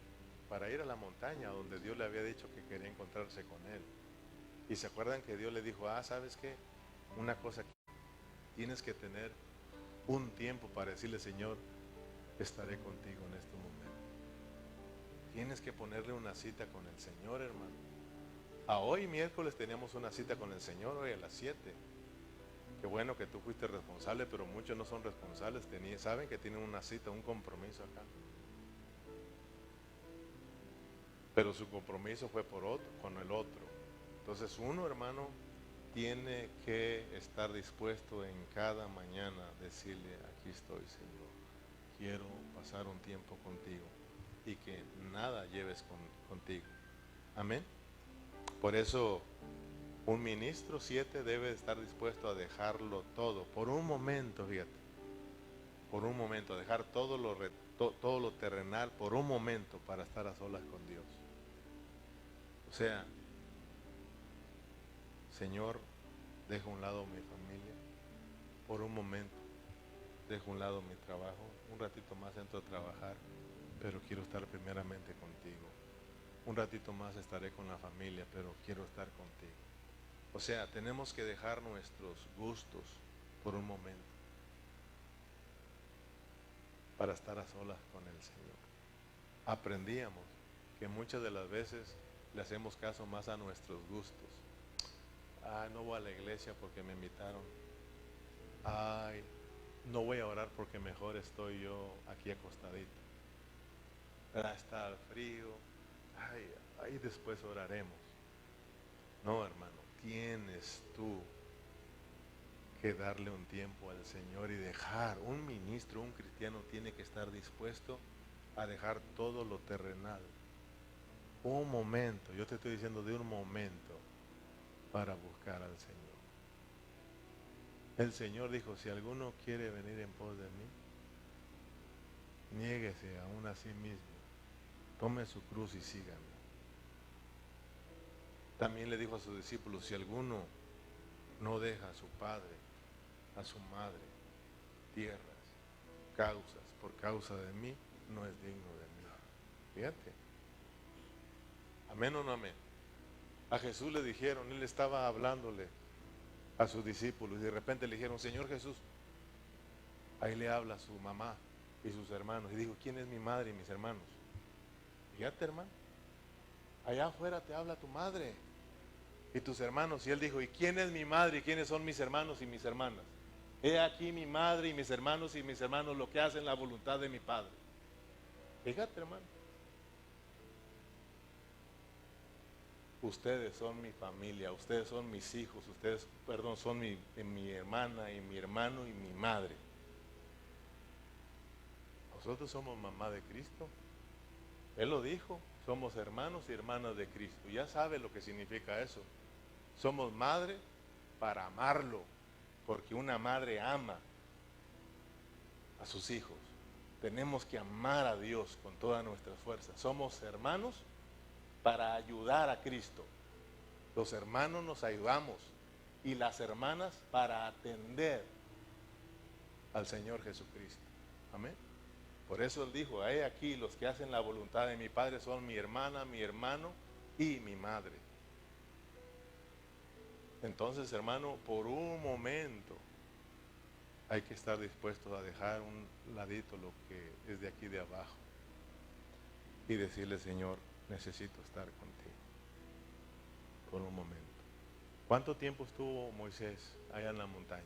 para ir a la montaña donde Dios le había dicho que quería encontrarse con él. Y se acuerdan que Dios le dijo, ¿sabes qué? Una cosa, tienes que tener un tiempo para decirle, Señor, estaré contigo en este momento. Tienes que ponerle una cita con el Señor, hermano. Hoy miércoles teníamos una cita con el Señor, hoy a las 7. Qué bueno que tú fuiste responsable, pero muchos no son responsables. Saben que tienen una cita, un compromiso acá. Pero su compromiso fue con el otro. Entonces uno, hermano, tiene que estar dispuesto en cada mañana a decirle, aquí estoy, Señor. Quiero pasar un tiempo contigo y que nada lleves contigo. Amén. Por eso un ministro 7 debe estar dispuesto a dejarlo todo, por un momento, fíjate, por un momento, dejar todo lo terrenal por un momento para estar a solas con Dios. O sea, Señor, dejo a un lado mi familia, por un momento, dejo a un lado mi trabajo, un ratito más entro a trabajar, pero quiero estar primeramente contigo. Un ratito más estaré con la familia, pero quiero estar contigo. O sea, tenemos que dejar nuestros gustos por un momento para estar a solas con el Señor. Aprendíamos que muchas de las veces le hacemos caso más a nuestros gustos. No voy a la iglesia porque me invitaron. No voy a orar porque mejor estoy yo aquí acostadito. Está el frío. Ahí después oraremos. No, hermano, tienes tú que darle un tiempo al Señor y dejar. Un ministro, un cristiano tiene que estar dispuesto a dejar todo lo terrenal. Un momento, yo te estoy diciendo de un momento para buscar al Señor. El Señor dijo, si alguno quiere venir en pos de mí, niéguese aún a sí mismo, tome su cruz y sígame. También le dijo a sus discípulos, si alguno no deja a su padre, a su madre, tierras, causas, por causa de mí, no es digno de mí. Fíjate. ¿Amén o no amén? A Jesús le dijeron, él estaba hablándole a sus discípulos y de repente le dijeron, Señor Jesús, ahí le habla a su mamá y sus hermanos y dijo, ¿quién es mi madre y mis hermanos? Fíjate, hermano, allá afuera te habla tu madre y tus hermanos. Y él dijo, ¿y quién es mi madre y quiénes son mis hermanos y mis hermanas? He aquí mi madre y mis hermanos lo que hacen la voluntad de mi Padre. Fíjate, hermano. Ustedes son mi familia, ustedes son mis hijos, son mi hermana y mi hermano y mi madre. Nosotros somos mamá de Cristo. Él lo dijo, somos hermanos y hermanas de Cristo. Ya sabe lo que significa eso. Somos madre para amarlo, porque una madre ama a sus hijos. Tenemos que amar a Dios con todas nuestras fuerzas. Somos hermanos para ayudar a Cristo. Los hermanos nos ayudamos y las hermanas para atender al Señor Jesucristo. Amén. Por eso él dijo, he aquí los que hacen la voluntad de mi Padre son mi hermana, mi hermano y mi madre. Entonces, hermano, por un momento hay que estar dispuestos a dejar un ladito lo que es de aquí de abajo y decirle, Señor, necesito estar contigo por un momento. ¿Cuánto tiempo estuvo Moisés allá en la montaña?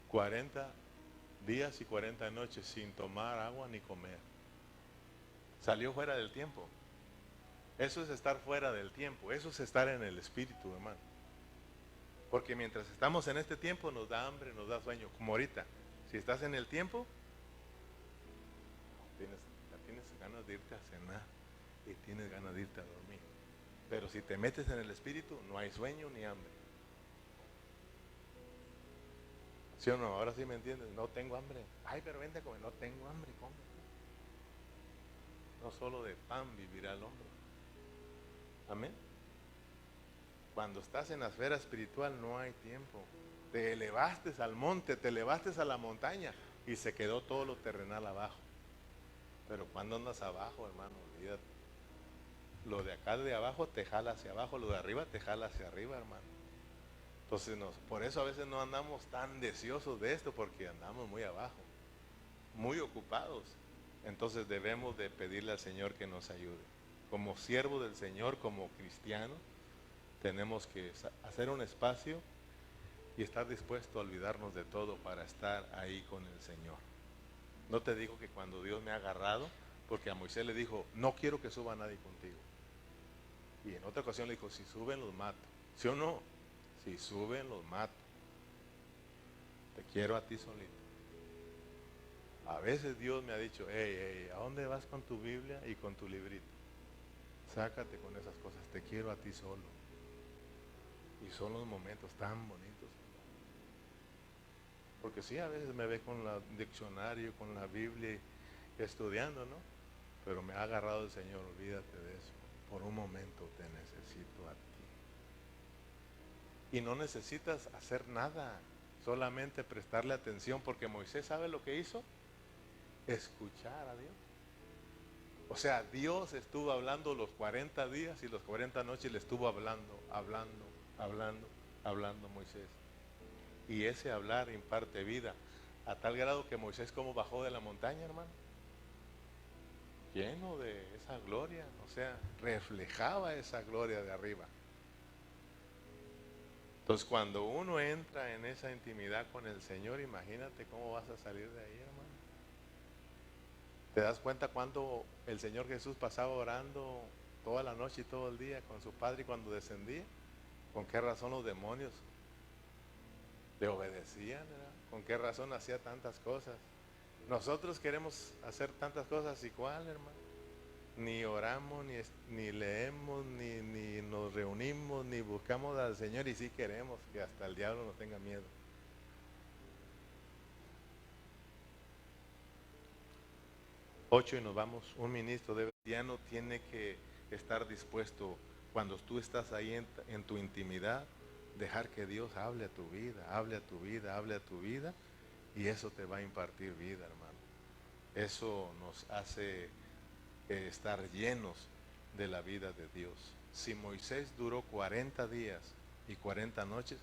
40 días y 40 noches sin tomar agua ni comer. Salió fuera del tiempo. Eso es estar fuera del tiempo. Eso es estar en el espíritu, hermano. Porque mientras estamos en este tiempo nos da hambre, nos da sueño. Como ahorita, si estás en el tiempo, tienes ganas de irte a cenar y tienes ganas de irte a dormir. Pero si te metes en el espíritu, no hay sueño ni hambre. ¿Sí o no? Ahora sí me entiendes. No tengo hambre. Pero vente a comer. No tengo hambre, come. No solo de pan vivirá el hombre. Amén. Cuando estás en la esfera espiritual no hay tiempo. Te elevaste al monte, te elevaste a la montaña y se quedó todo lo terrenal abajo. Pero cuando andas abajo, hermano, olvídate. Lo de acá de abajo te jala hacia abajo, lo de arriba te jala hacia arriba, hermano. Entonces, por eso a veces no andamos tan deseosos de esto, porque andamos muy abajo, muy ocupados. Entonces debemos de pedirle al Señor que nos ayude. Como siervo del Señor, como cristiano, tenemos que hacer un espacio y estar dispuesto a olvidarnos de todo para estar ahí con el Señor. No te digo que cuando Dios me ha agarrado, porque a Moisés le dijo, no quiero que suba nadie contigo. Y en otra ocasión le dijo, si suben los mato. ¿Sí o no? Si suben los mato. Te quiero a ti solito. A veces Dios me ha dicho, hey, ¿a dónde vas con tu Biblia y con tu librito? Sácate con esas cosas, te quiero a ti solo. Y son los momentos tan bonitos. Porque sí, a veces me ve con el diccionario, con la Biblia, estudiando, ¿no? Pero me ha agarrado el Señor, olvídate de eso. Por un momento te necesito a ti. Y no necesitas hacer nada, solamente prestarle atención, porque Moisés, ¿sabe lo que hizo? Escuchar a Dios. O sea, Dios estuvo hablando los 40 días y los 40 noches le estuvo hablando a Moisés. Y ese hablar imparte vida, a tal grado que Moisés como bajó de la montaña, hermano, lleno de esa gloria, o sea, reflejaba esa gloria de arriba. Entonces cuando uno entra en esa intimidad con el Señor, imagínate cómo vas a salir de ahí, hermano. ¿Te das cuenta cuando el Señor Jesús pasaba orando toda la noche y todo el día con su Padre y cuando descendía? ¿Con qué razón los demonios le obedecían? ¿Verdad? ¿Con qué razón hacía tantas cosas? Nosotros queremos hacer tantas cosas igual, hermano. Ni oramos, ni leemos, ni nos reunimos, ni buscamos al Señor, y sí queremos que hasta el diablo nos tenga miedo. Ocho y nos vamos. Un ministro de cristiano tiene que estar dispuesto, cuando tú estás ahí en tu intimidad, dejar que Dios hable a tu vida, hable a tu vida, hable a tu vida, y eso te va a impartir vida, hermano. Eso nos hace estar llenos de la vida de Dios. Si Moisés duró 40 días y 40 noches,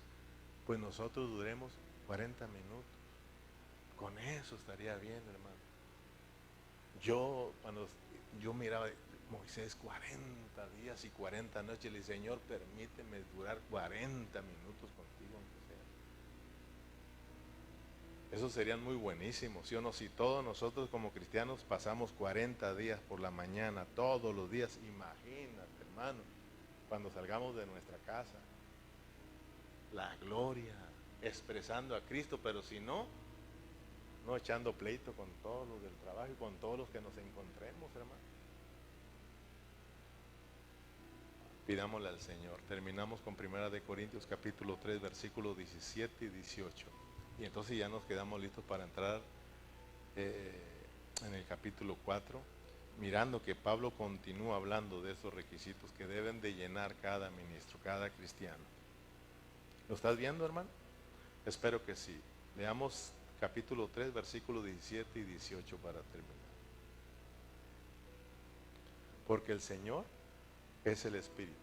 pues nosotros duremos 40 minutos. Con eso estaría bien, hermano. Cuando yo miraba Moisés 40 días y 40 noches, le dije, Señor, permíteme durar 40 minutos contigo, aunque sea. Eso serían muy buenísimos, ¿sí o no? Si todos nosotros como cristianos pasamos 40 días por la mañana, todos los días, imagínate, hermano, cuando salgamos de nuestra casa, la gloria, expresando a Cristo, pero si no echando pleito con todos los del trabajo y con todos los que nos encontremos, hermano. Pidámosle al Señor. Terminamos con 1 Corintios capítulo 3, versículos 17 y 18. Y entonces ya nos quedamos listos para entrar en el capítulo 4, mirando que Pablo continúa hablando de esos requisitos que deben de llenar cada ministro, cada cristiano. ¿Lo estás viendo, hermano? Espero que sí. Leamos capítulo 3, versículos 17 y 18 para terminar. Porque el Señor es el Espíritu.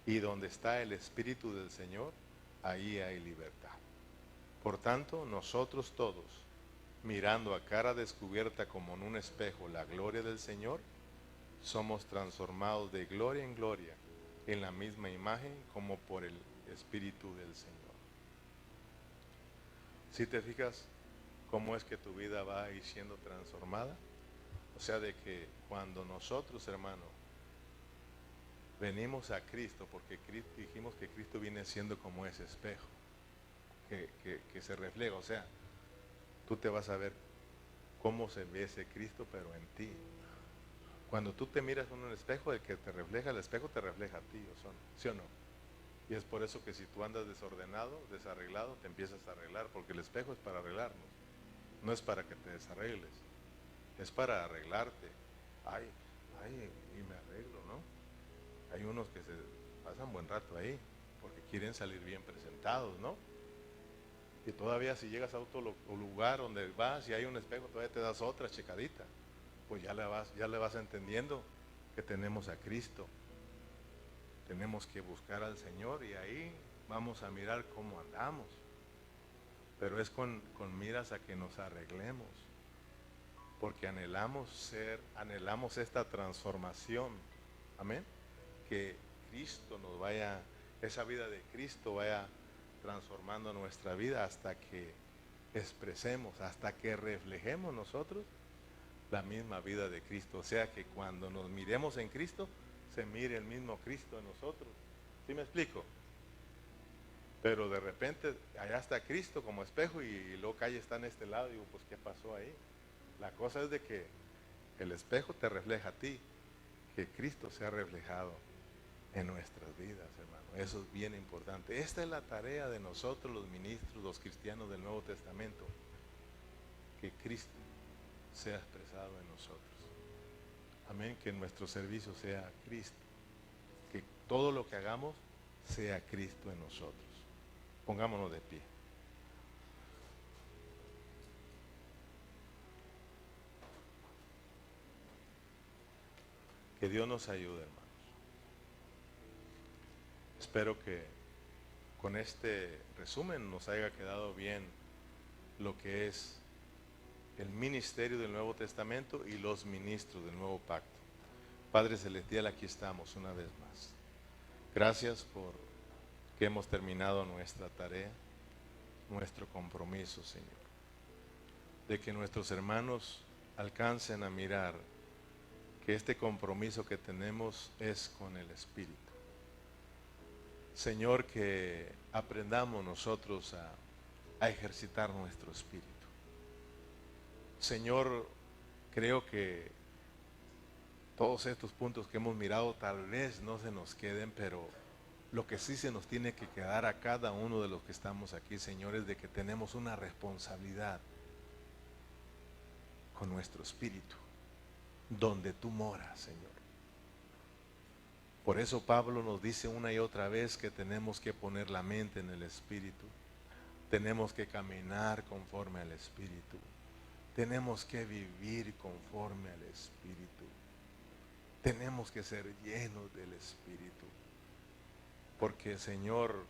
Y donde está el Espíritu del Señor, ahí hay libertad. Por tanto, nosotros todos, mirando a cara descubierta como en un espejo la gloria del Señor, somos transformados de gloria en gloria en la misma imagen como por el Espíritu del Señor. Si te fijas cómo es que tu vida va a ir siendo transformada, o sea, de que cuando nosotros, hermano, venimos a Cristo, porque dijimos que Cristo viene siendo como ese espejo que se refleja, o sea, tú te vas a ver cómo se ve ese Cristo, pero en ti. Cuando tú te miras en un espejo, el que te refleja el espejo te refleja a ti, ¿sí o no? Y es por eso que si tú andas desordenado, desarreglado, te empiezas a arreglar, porque el espejo es para arreglarnos, no es para que te desarregles, es para arreglarte, ay, ay, y me arreglo, ¿no? Hay unos que se pasan buen rato ahí, porque quieren salir bien presentados, ¿no? Y todavía si llegas a otro lugar donde vas y hay un espejo, todavía te das otra checadita. Pues ya le vas entendiendo que tenemos a Cristo. Tenemos que buscar al Señor y ahí vamos a mirar cómo andamos. Pero es con miras a que nos arreglemos. Porque anhelamos esta transformación. Amén. Que Cristo nos vaya, esa vida de Cristo vaya transformando nuestra vida hasta que expresemos, hasta que reflejemos nosotros la misma vida de Cristo. O sea que cuando nos miremos en Cristo, se mire el mismo Cristo en nosotros. ¿Sí me explico? Pero de repente allá está Cristo como espejo y luego calle está en este lado y digo, pues ¿qué pasó ahí? La cosa es de que el espejo te refleja a ti, que Cristo sea reflejado en nuestras vidas, hermano. Eso es bien importante. Esta es la tarea de nosotros los ministros, los cristianos del Nuevo Testamento, que Cristo sea expresado en nosotros. Amén, que nuestro servicio sea Cristo, que todo lo que hagamos sea Cristo en nosotros. Pongámonos de pie. Que Dios nos ayude, hermanos. Espero que con este resumen nos haya quedado bien lo que es el ministerio del Nuevo Testamento y los ministros del Nuevo Pacto. Padre Celestial, aquí estamos una vez más. Gracias por que hemos terminado nuestra tarea, nuestro compromiso, Señor, de que nuestros hermanos alcancen a mirar que este compromiso que tenemos es con el Espíritu. Señor, que aprendamos nosotros a ejercitar nuestro espíritu. Señor, creo que todos estos puntos que hemos mirado tal vez no se nos queden, pero lo que sí se nos tiene que quedar a cada uno de los que estamos aquí, Señor, es de que tenemos una responsabilidad con nuestro espíritu, donde tú moras, Señor. Por eso Pablo nos dice una y otra vez que tenemos que poner la mente en el Espíritu. Tenemos que caminar conforme al Espíritu. Tenemos que vivir conforme al Espíritu. Tenemos que ser llenos del Espíritu. Porque, Señor,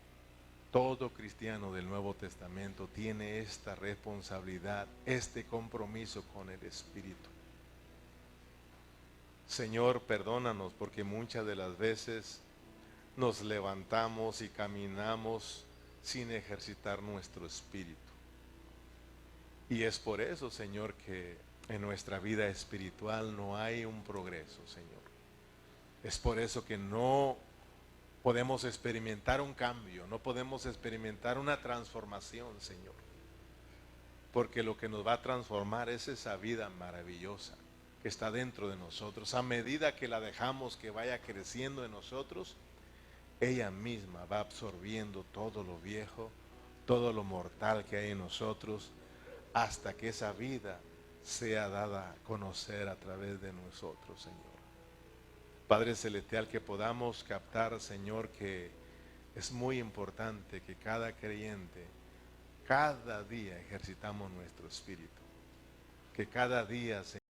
todo cristiano del Nuevo Testamento tiene esta responsabilidad, este compromiso con el Espíritu. Señor, perdónanos porque muchas de las veces nos levantamos y caminamos sin ejercitar nuestro espíritu. Y es por eso, Señor, que en nuestra vida espiritual no hay un progreso, Señor. Es por eso que no podemos experimentar un cambio, no podemos experimentar una transformación, Señor. Porque lo que nos va a transformar es esa vida maravillosa que está dentro de nosotros. A medida que la dejamos que vaya creciendo en nosotros, ella misma va absorbiendo todo lo viejo, todo lo mortal que hay en nosotros, hasta que esa vida sea dada a conocer a través de nosotros, Señor. Padre Celestial, que podamos captar, Señor, que es muy importante que cada creyente, cada día ejercitamos nuestro espíritu, que cada día, Señor,